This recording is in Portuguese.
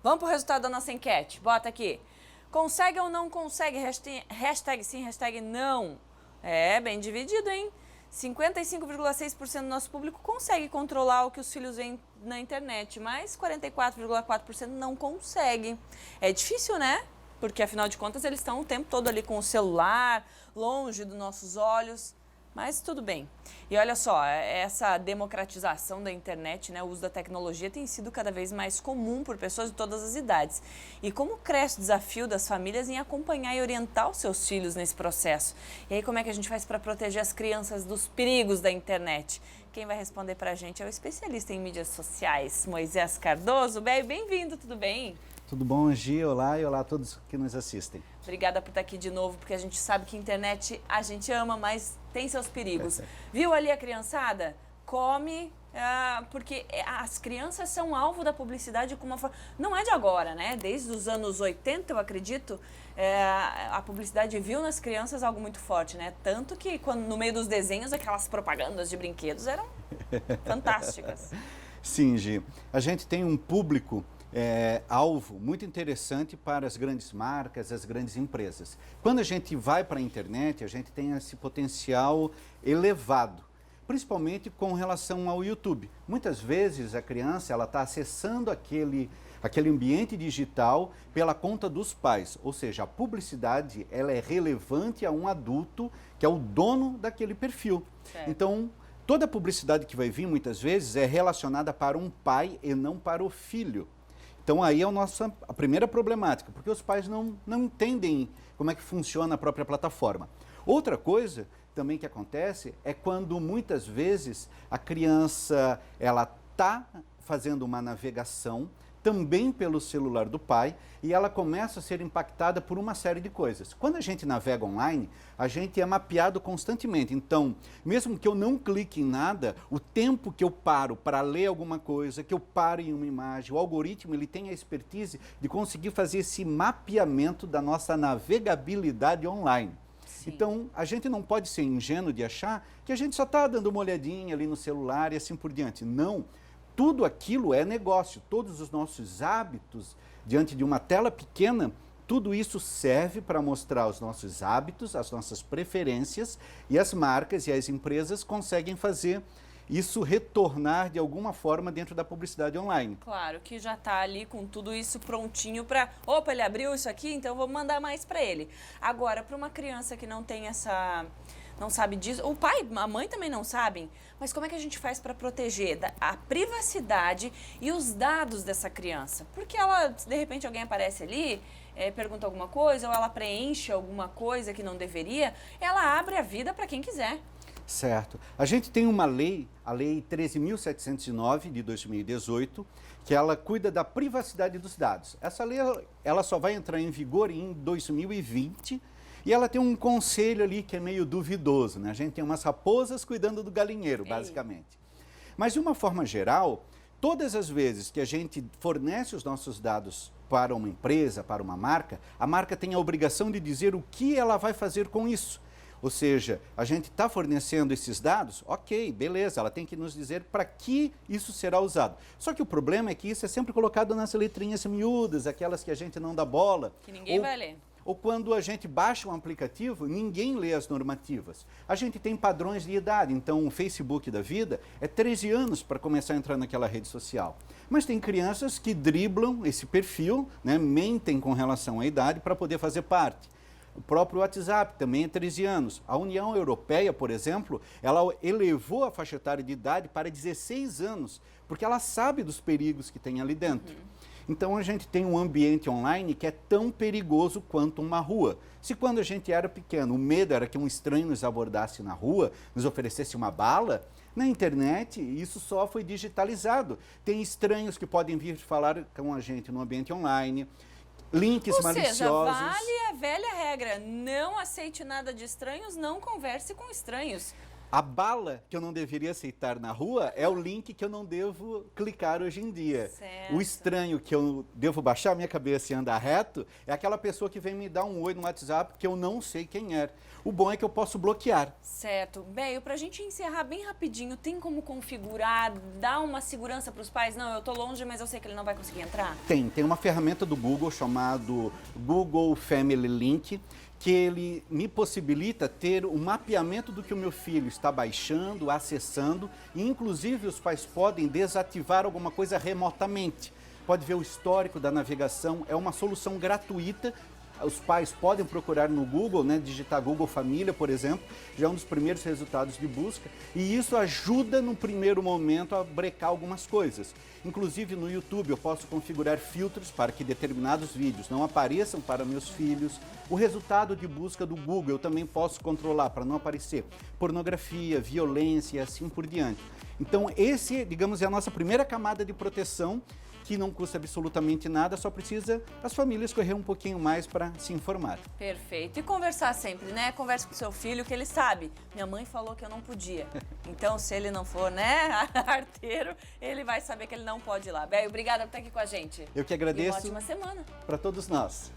Vamos para o resultado da nossa enquete. Bota aqui. Consegue ou não consegue? Hashtag sim, hashtag não. É, bem dividido, hein? 55,6% do nosso público consegue controlar o que os filhos veem na internet, mas 44,4% não consegue. É difícil, né? Porque, afinal de contas, eles estão o tempo todo ali com o celular, longe dos nossos olhos. Mas tudo bem. E olha só, essa democratização da internet, né, o uso da tecnologia tem sido cada vez mais comum por pessoas de todas as idades. E como cresce o desafio das famílias em acompanhar e orientar os seus filhos nesse processo? E aí como é que a gente faz para proteger as crianças dos perigos da internet? Quem vai responder para a gente é o especialista em mídias sociais, Moisés Cardoso. Bem-vindo, tudo bem? Tudo bom, Angie? Olá e olá a todos que nos assistem. Obrigada por estar aqui de novo, porque a gente sabe que a internet a gente ama, mas tem seus perigos. Viu ali a criançada? Come, porque as crianças são alvo da publicidade com uma forma... Não é de agora, né? Desde os anos 80, eu acredito, a publicidade viu nas crianças algo muito forte, né? Tanto que quando, no meio dos desenhos, aquelas propagandas de brinquedos eram fantásticas. Sim, Gi. A gente tem um público... alvo muito interessante para as grandes marcas, as grandes empresas. Quando a gente vai para a internet, a gente tem esse potencial elevado, principalmente com relação ao YouTube. Muitas vezes a criança está acessando aquele ambiente digital pela conta dos pais, ou seja, a publicidade ela é relevante a um adulto que é o dono daquele perfil. Certo. Então, toda a publicidade que vai vir muitas vezes é relacionada para um pai e não para o filho. Então aí é a primeira problemática, porque os pais não entendem como é que funciona a própria plataforma. Outra coisa também que acontece é quando muitas vezes a criança está fazendo uma navegação também pelo celular do pai e ela começa a ser impactada por uma série de coisas. Quando a gente navega online, a gente é mapeado constantemente. Então, mesmo que eu não clique em nada, o tempo que eu paro para ler alguma coisa, que eu paro em uma imagem, o algoritmo ele tem a expertise de conseguir fazer esse mapeamento da nossa navegabilidade online. Sim. Então, a gente não pode ser ingênuo de achar que a gente só está dando uma olhadinha ali no celular e assim por diante. Não. Tudo aquilo é negócio, todos os nossos hábitos diante de uma tela pequena, tudo isso serve para mostrar os nossos hábitos, as nossas preferências e as marcas e as empresas conseguem fazer isso retornar de alguma forma dentro da publicidade online. Claro, que já está ali com tudo isso prontinho para... Opa, ele abriu isso aqui, então vou mandar mais para ele. Agora, para uma criança que não tem essa... não sabe disso, o pai, a mãe também não sabem, mas como é que a gente faz para proteger a privacidade e os dados dessa criança? Porque ela, de repente alguém aparece ali, pergunta alguma coisa, ou ela preenche alguma coisa que não deveria, ela abre a vida para quem quiser. Certo. A gente tem uma lei, a Lei 13.709 de 2018, que ela cuida da privacidade dos dados. Essa lei, ela só vai entrar em vigor em 2020, e ela tem um conselho ali que é meio duvidoso, né? A gente tem umas raposas cuidando do galinheiro, basicamente. Mas, de uma forma geral, todas as vezes que a gente fornece os nossos dados para uma empresa, para uma marca, a marca tem a obrigação de dizer o que ela vai fazer com isso. Ou seja, a gente está fornecendo esses dados, ok, beleza, ela tem que nos dizer para que isso será usado. Só que o problema é que isso é sempre colocado nas letrinhas miúdas, aquelas que a gente não dá bola. Que ninguém vai ler. Ou quando a gente baixa um aplicativo, ninguém lê as normativas. A gente tem padrões de idade, então o Facebook da vida é 13 anos para começar a entrar naquela rede social. Mas tem crianças que driblam esse perfil, né, mentem com relação à idade para poder fazer parte. O próprio WhatsApp também é 13 anos. A União Europeia, por exemplo, ela elevou a faixa etária de idade para 16 anos, porque ela sabe dos perigos que tem ali dentro. Então a gente tem um ambiente online que é tão perigoso quanto uma rua. Se quando a gente era pequeno, o medo era que um estranho nos abordasse na rua, nos oferecesse uma bala, na internet isso só foi digitalizado. Tem estranhos que podem vir falar com a gente no ambiente online, links maliciosos. Ou seja, vale a velha regra, não aceite nada de estranhos, não converse com estranhos. A bala que eu não deveria aceitar na rua é o link que eu não devo clicar hoje em dia. Certo. O estranho que eu devo baixar a minha cabeça e andar reto é aquela pessoa que vem me dar um oi no WhatsApp que eu não sei quem é. O bom é que eu posso bloquear. Certo. Bem, pra gente encerrar bem rapidinho, tem como configurar, dar uma segurança para os pais? Não, eu tô longe, mas eu sei que ele não vai conseguir entrar? Tem uma ferramenta do Google chamado Google Family Link, que ele me possibilita ter o mapeamento do que o meu filho está baixando, acessando, e inclusive os pais podem desativar alguma coisa remotamente. Pode ver o histórico da navegação, é uma solução gratuita. Os pais podem procurar no Google, né, digitar Google Família, por exemplo, já é um dos primeiros resultados de busca, e isso ajuda no primeiro momento a brecar algumas coisas. Inclusive no YouTube eu posso configurar filtros para que determinados vídeos não apareçam para meus filhos. O resultado de busca do Google eu também posso controlar para não aparecer pornografia, violência e assim por diante. Então esse, digamos, é a nossa primeira camada de proteção, que não custa absolutamente nada, só precisa as famílias correr um pouquinho mais para se informar. Perfeito. E conversar sempre, né? Converse com seu filho, que ele sabe. Minha mãe falou que eu não podia. Então, se ele não for, né, arteiro, ele vai saber que ele não pode ir lá. Bem, obrigada por estar aqui com a gente. Eu que agradeço. E uma ótima semana. Para todos nós.